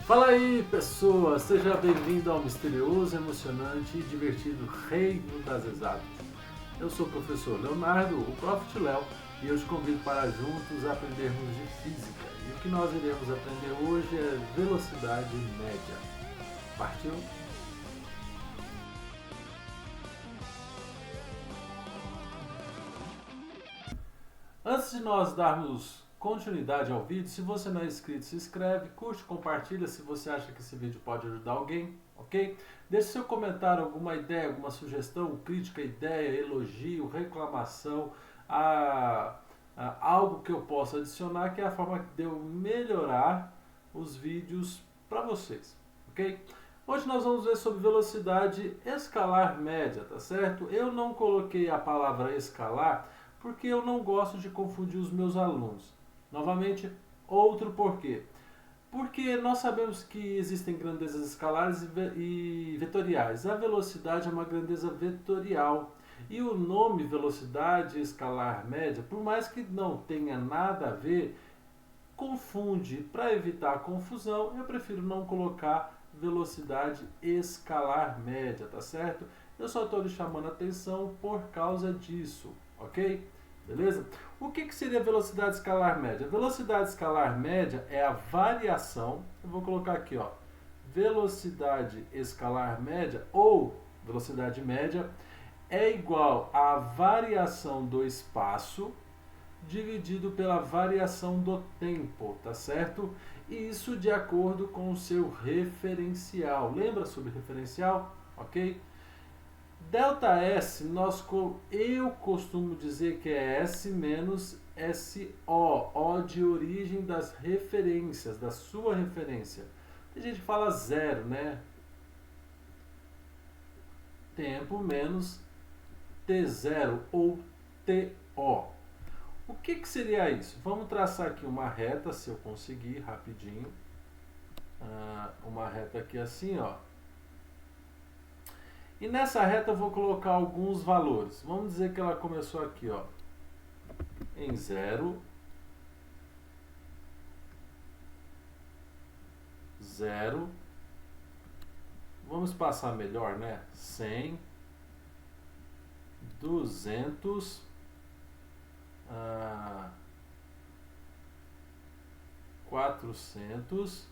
Fala aí, pessoas! Seja bem-vindo ao misterioso, emocionante e divertido Reino das Exatas. Eu sou o professor Leonardo, o Prof. Léo, e eu te convido para juntos aprendermos de física. E o que nós iremos aprender hoje é velocidade média. Partiu? Antes de nós darmos continuidade ao vídeo, se você não é inscrito, se inscreve, curte, compartilha se você acha que esse vídeo pode ajudar alguém, ok? Deixe seu comentário, alguma ideia, alguma sugestão, crítica, ideia, elogio, reclamação, algo que eu possa adicionar, que é a forma de eu melhorar os vídeos para vocês, ok? Hoje nós vamos ver sobre velocidade escalar média, tá certo? Eu não coloquei a palavra escalar porque eu não gosto de confundir os meus alunos. Novamente, outro porquê. Porque nós sabemos que existem grandezas escalares e vetoriais. A velocidade é uma grandeza vetorial. E o nome velocidade escalar média, por mais que não tenha nada a ver, confunde. Para evitar a confusão, eu prefiro não colocar velocidade escalar média, tá certo? Eu só estou lhe chamando a atenção por causa disso, ok? Beleza? O que seria velocidade escalar média? Velocidade escalar média é a variação, eu vou colocar aqui, ó, velocidade escalar média ou velocidade média é igual à variação do espaço dividido pela variação do tempo, tá certo? E isso de acordo com o seu referencial. Lembra sobre referencial? Ok? Delta S, eu costumo dizer que é S menos SO, O de origem das referências, da sua referência. Tem gente que fala zero, né? Tempo menos T0 ou TO. O que seria isso? Vamos traçar aqui uma reta, se eu conseguir, rapidinho. Uma reta aqui assim, ó. E nessa reta eu vou colocar alguns valores. Vamos dizer que ela começou aqui, ó, em 0, 0. Vamos passar melhor, né? 100, 200, 400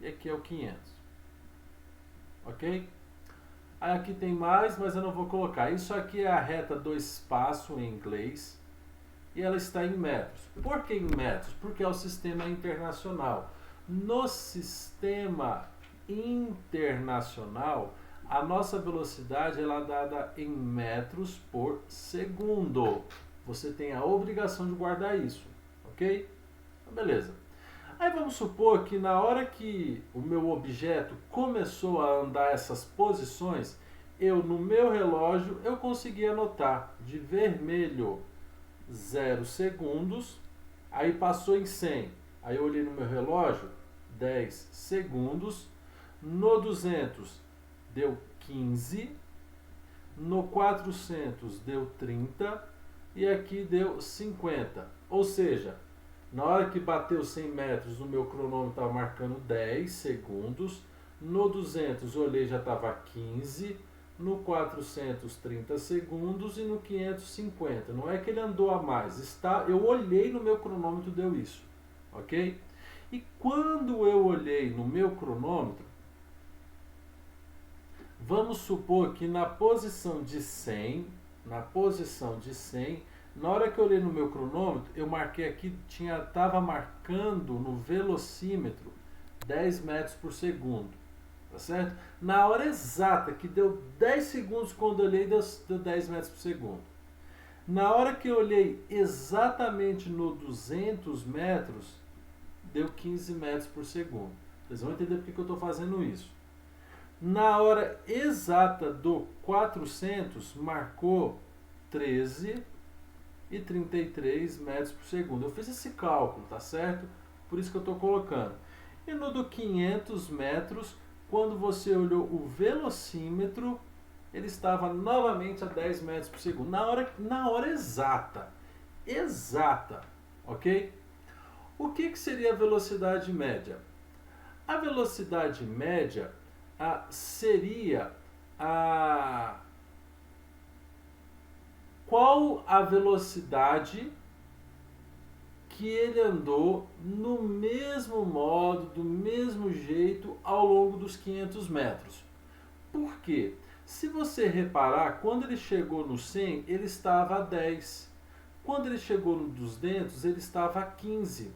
e aqui é o 500. Ok? Aí aqui tem mais, mas eu não vou colocar. Isso aqui é a reta do espaço em inglês e ela está em metros. Por que em metros? Porque é o sistema internacional. No sistema internacional, a nossa velocidade ela é dada em metros por segundo. Você tem a obrigação de guardar isso, ok? Então, beleza. Aí vamos supor que na hora que o meu objeto começou a andar essas posições, eu no meu relógio eu consegui anotar de vermelho 0 segundos, aí passou em 100, aí eu olhei no meu relógio 10 segundos, no 200 deu 15, no 400 deu 30 e aqui deu 50, ou seja, na hora que bateu 100 metros, o meu cronômetro estava marcando 10 segundos. No 200, olhei, já estava 15. No 400, 30 segundos. E no 500, 50. Não é que ele andou a mais. Eu olhei no meu cronômetro, deu isso. Ok? E quando eu olhei no meu cronômetro, vamos supor que na posição de 100, na hora que eu olhei no meu cronômetro, eu marquei aqui, estava marcando no velocímetro 10 metros por segundo, tá certo? Na hora exata, que deu 10 segundos quando eu olhei, deu 10 metros por segundo. Na hora que eu olhei exatamente no 200 metros, deu 15 metros por segundo. Vocês vão entender porque que eu estou fazendo isso. Na hora exata do 400, marcou 13 e 33 metros por segundo. Eu fiz esse cálculo, tá certo? Por isso que eu estou colocando. E no do 500 metros, quando você olhou o velocímetro, ele estava novamente a 10 metros por segundo. Na hora exata. Exata. Ok? O que seria a velocidade média? A velocidade média seria qual a velocidade que ele andou no mesmo modo, do mesmo jeito, ao longo dos 500 metros. Por quê? Se você reparar, quando ele chegou no 100, ele estava a 10. Quando ele chegou no 200, ele estava a 15.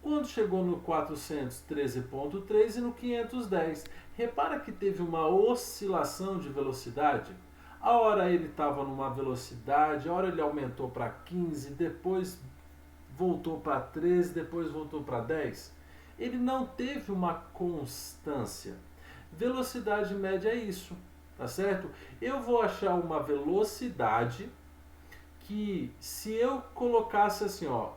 Quando chegou no 400, 13,3 e no 510. Repara que teve uma oscilação de velocidade. A hora ele estava numa velocidade, a hora ele aumentou para 15, depois voltou para 13, depois voltou para 10. Ele não teve uma constância. Velocidade média é isso, tá certo? Eu vou achar uma velocidade que, se eu colocasse assim, ó,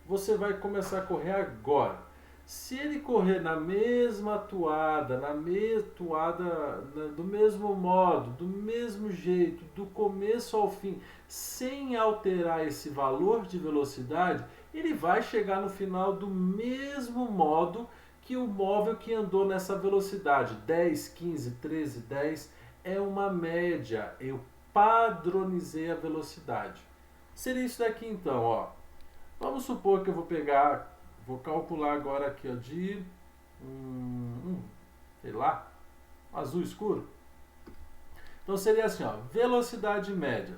você vai começar a correr agora. Se ele correr na mesma toada, do mesmo modo, do mesmo jeito, do começo ao fim, sem alterar esse valor de velocidade, ele vai chegar no final do mesmo modo que o móvel que andou nessa velocidade. 10, 15, 13, 10 é uma média. Eu padronizei a velocidade. Seria isso daqui então, ó. Vamos supor que eu vou calcular agora aqui, ó, de, sei lá, azul escuro. Então seria assim, ó, velocidade média,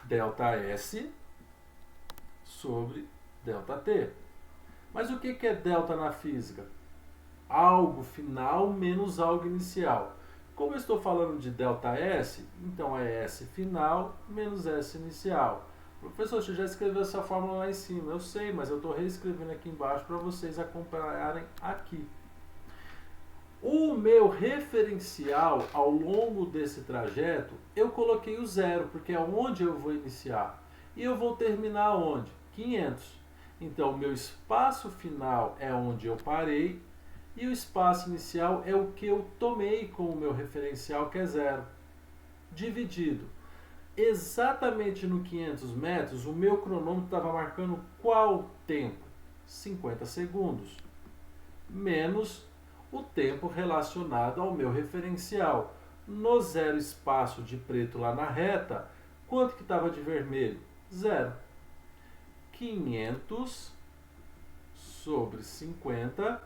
ΔS sobre ΔT. Mas o que é delta na física? Algo final menos algo inicial. Como eu estou falando de ΔS, então é S final menos S inicial. Professor, você já escreveu essa fórmula lá em cima. Eu sei, mas eu estou reescrevendo aqui embaixo para vocês acompanharem aqui. O meu referencial ao longo desse trajeto, eu coloquei o zero, porque é onde eu vou iniciar. E eu vou terminar onde? 500. Então, o meu espaço final é onde eu parei, e o espaço inicial é o que eu tomei como meu referencial, que é zero. Dividido. Exatamente no 500 metros, o meu cronômetro estava marcando qual tempo? 50 segundos. Menos o tempo relacionado ao meu referencial. No zero espaço de preto lá na reta, quanto que estava de vermelho? Zero. 500 sobre 50,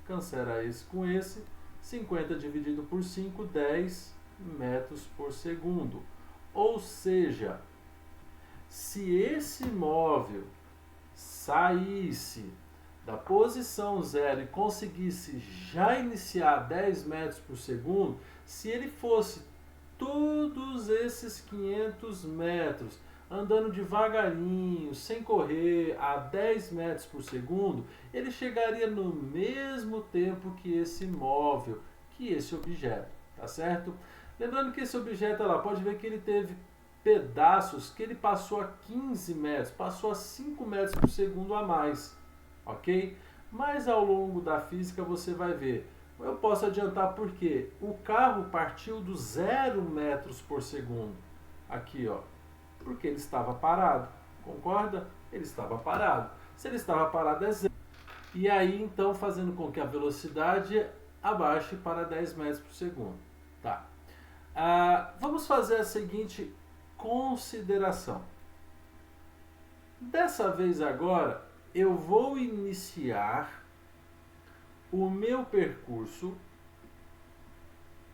cancela esse com esse, 50 dividido por 5, 10 metros por segundo. Ou seja, se esse móvel saísse da posição zero e conseguisse já iniciar 10 metros por segundo, se ele fosse todos esses 500 metros andando devagarinho, sem correr, a 10 metros por segundo, ele chegaria no mesmo tempo que esse móvel, que esse objeto, tá certo? Lembrando que esse objeto lá, pode ver que ele teve pedaços que ele passou a 15 metros, passou a 5 metros por segundo a mais, ok? Mas ao longo da física você vai ver. Eu posso adiantar porque o carro partiu do 0 metros por segundo, aqui ó, porque ele estava parado, concorda? Ele estava parado. Se ele estava parado é zero. E aí então fazendo com que a velocidade abaixe para 10 metros por segundo. Tá. Vamos fazer a seguinte consideração. Dessa vez agora, eu vou iniciar o meu percurso,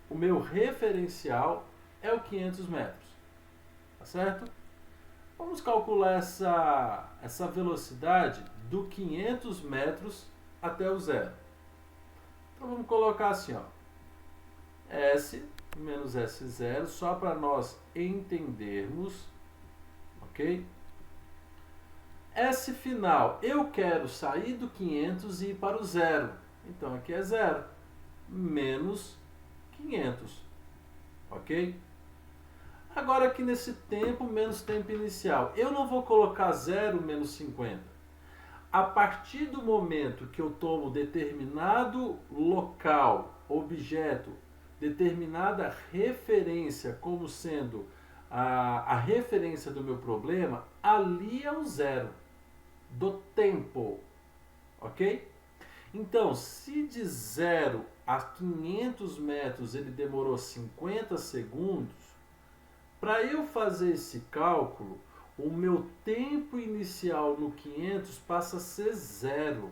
o meu referencial é o 500 metros, tá certo? Vamos calcular essa velocidade do 500 metros até o zero. Então vamos colocar assim, ó, S menos S0, só para nós entendermos, ok? S final, eu quero sair do 500 e ir para o zero, então aqui é zero, menos 500, ok? Agora aqui nesse tempo, menos tempo inicial, eu não vou colocar 0 menos 50. A partir do momento que eu tomo determinado local, objeto, determinada referência como sendo a referência do meu problema, ali é o zero do tempo, ok? Então, se de 0 a 500 metros ele demorou 50 segundos, para eu fazer esse cálculo, o meu tempo inicial no 500 passa a ser 0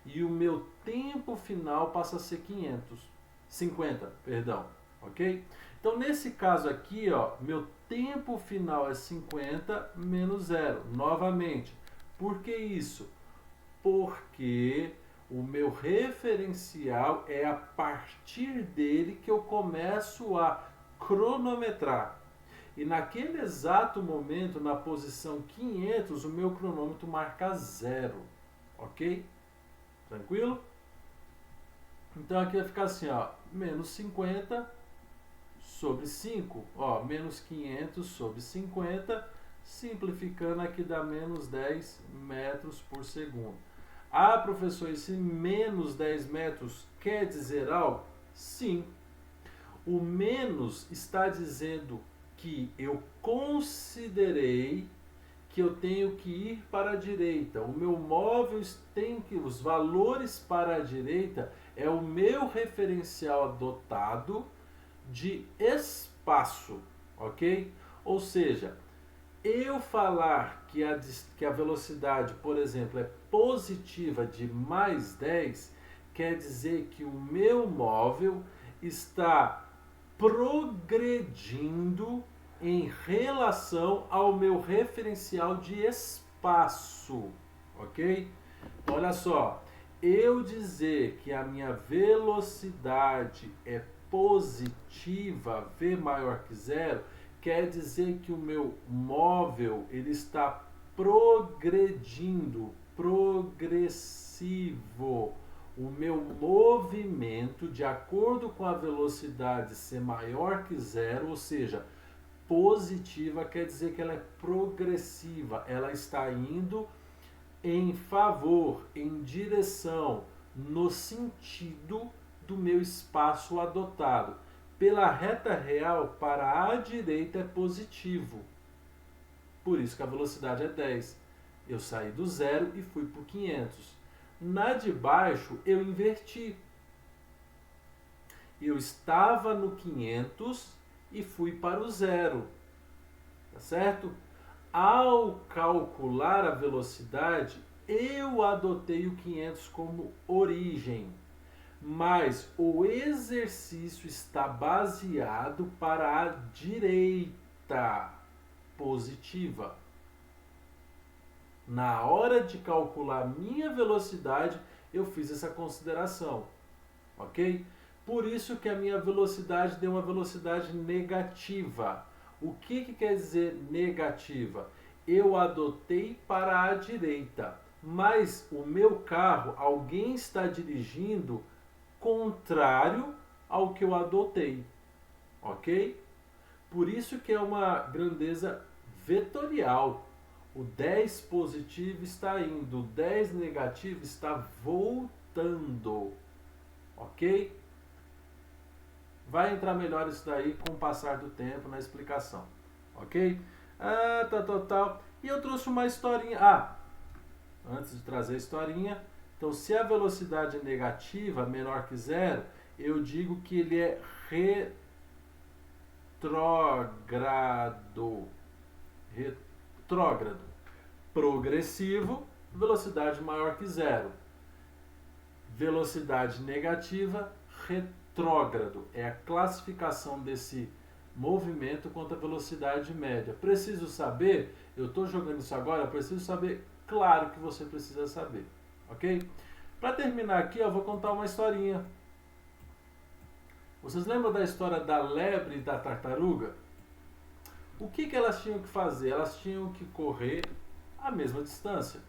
e o meu tempo final passa a ser 50, perdão, ok? Então, nesse caso aqui, ó, meu tempo final é 50 menos 0, novamente. Por que isso? Porque o meu referencial é a partir dele que eu começo a cronometrar. E naquele exato momento, na posição 500, o meu cronômetro marca 0, ok? Tranquilo? Então aqui vai ficar assim, ó, menos 50 sobre 5, ó, menos 500 sobre 50, simplificando aqui dá menos 10 metros por segundo. Ah, professor, esse menos 10 metros quer dizer algo? Sim. O menos está dizendo que eu considerei que eu tenho que ir para a direita. O meu móvel tem que, os valores para a direita é o meu referencial adotado de espaço, ok? Ou seja, eu falar que a velocidade, por exemplo, é positiva de mais 10, quer dizer que o meu móvel está progredindo em relação ao meu referencial de espaço, ok? Olha só, eu dizer que a minha velocidade é positiva, v maior que 0, quer dizer que o meu móvel ele está progredindo, progressivo. O meu movimento, de acordo com a velocidade ser maior que 0, ou seja, positiva quer dizer que ela é progressiva, ela está indo em favor, em direção, no sentido do meu espaço adotado. Pela reta real, para a direita é positivo. Por isso que a velocidade é 10. Eu saí do 0 e fui para o 500. Na de baixo, eu inverti. Eu estava no 500 e fui para o 0. Tá certo? Ao calcular a velocidade, eu adotei o 500 como origem, mas o exercício está baseado para a direita positiva. Na hora de calcular minha velocidade, eu fiz essa consideração, ok? Por isso que a minha velocidade deu uma velocidade negativa. O que quer dizer negativa? Eu adotei para a direita, mas o meu carro, alguém está dirigindo contrário ao que eu adotei, ok? Por isso que é uma grandeza vetorial. O 10 positivo está indo, o 10 negativo está voltando, ok? Vai entrar melhor isso daí com o passar do tempo na explicação, ok? Tal. E eu trouxe uma historinha. Antes de trazer a historinha, então se a velocidade é negativa, menor que 0, eu digo que ele é retrógrado. Progressivo, velocidade maior que 0. Velocidade negativa, retrógrado. É a classificação desse movimento quanto à velocidade média. Preciso saber? Eu estou jogando isso agora, preciso saber? Claro que você precisa saber, ok? Para terminar aqui, eu vou contar uma historinha. Vocês lembram da história da lebre e da tartaruga? O que elas tinham que fazer? Elas tinham que correr a mesma distância.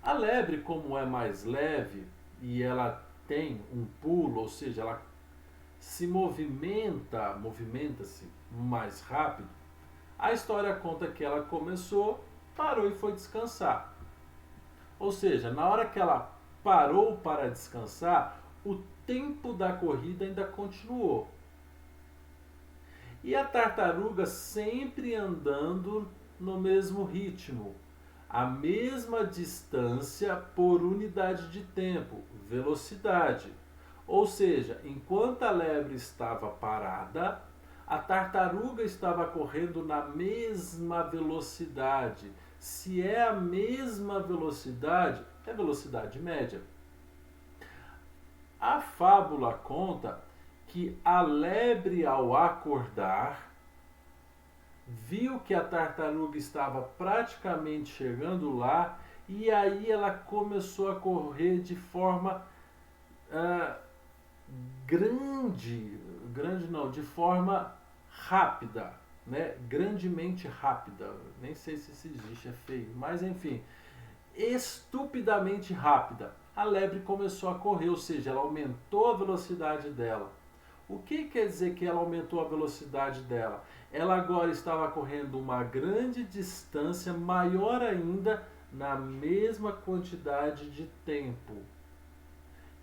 A lebre, como é mais leve e ela tem um pulo, ou seja, ela se movimenta-se mais rápido, a história conta que ela começou, parou e foi descansar. Ou seja, na hora que ela parou para descansar, o tempo da corrida ainda continuou. E a tartaruga sempre andando no mesmo ritmo. a mesma distância por unidade de tempo, velocidade. Ou seja, enquanto a lebre estava parada, a tartaruga estava correndo na mesma velocidade. Se é a mesma velocidade, é velocidade média. A fábula conta que a lebre, ao acordar, viu que a tartaruga estava praticamente chegando lá e aí ela começou a correr de forma de forma rápida, né? Grandemente rápida. Nem sei se isso existe, é feio, mas enfim, estupidamente rápida. A lebre começou a correr, ou seja, ela aumentou a velocidade dela. O que quer dizer que ela aumentou a velocidade dela? Ela agora estava correndo uma grande distância, maior ainda, na mesma quantidade de tempo.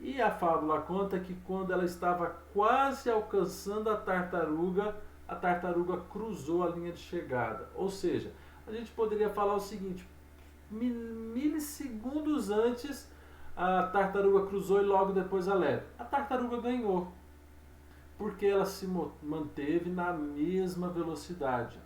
E a fábula conta que quando ela estava quase alcançando a tartaruga cruzou a linha de chegada. Ou seja, a gente poderia falar o seguinte: milissegundos antes a tartaruga cruzou e logo depois a lebre. A tartaruga ganhou, porque ela se manteve na mesma velocidade.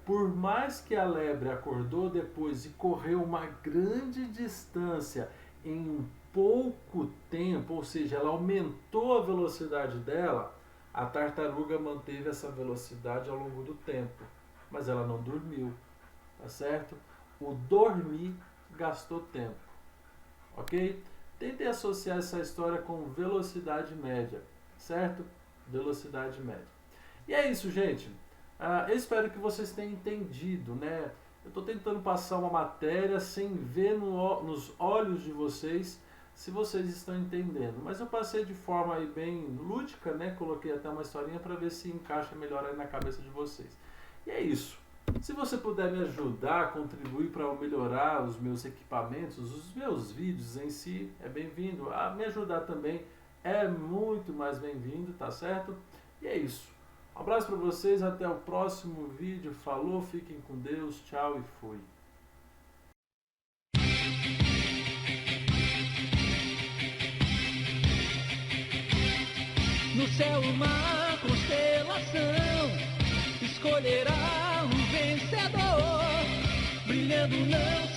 Por mais que a lebre acordou depois e correu uma grande distância em um pouco tempo, ou seja, ela aumentou a velocidade dela, a tartaruga manteve essa velocidade ao longo do tempo, mas ela não dormiu, tá certo? O dormir gastou tempo, ok? Tentem associar essa história com velocidade média, certo? Velocidade média. E é isso, gente. Eu espero que vocês tenham entendido, né? Eu estou tentando passar uma matéria sem ver nos olhos de vocês se vocês estão entendendo. Mas eu passei de forma aí bem lúdica, né? Coloquei até uma historinha para ver se encaixa melhor aí na cabeça de vocês. E é isso. Se você puder me ajudar, contribuir para eu melhorar os meus equipamentos, os meus vídeos em si, é bem-vindo. Me ajudar também é muito mais bem-vindo, tá certo? E é isso. Um abraço para vocês, até o próximo vídeo. Falou, fiquem com Deus, tchau e fui. No céu uma constelação escolherá um vencedor, brilhando não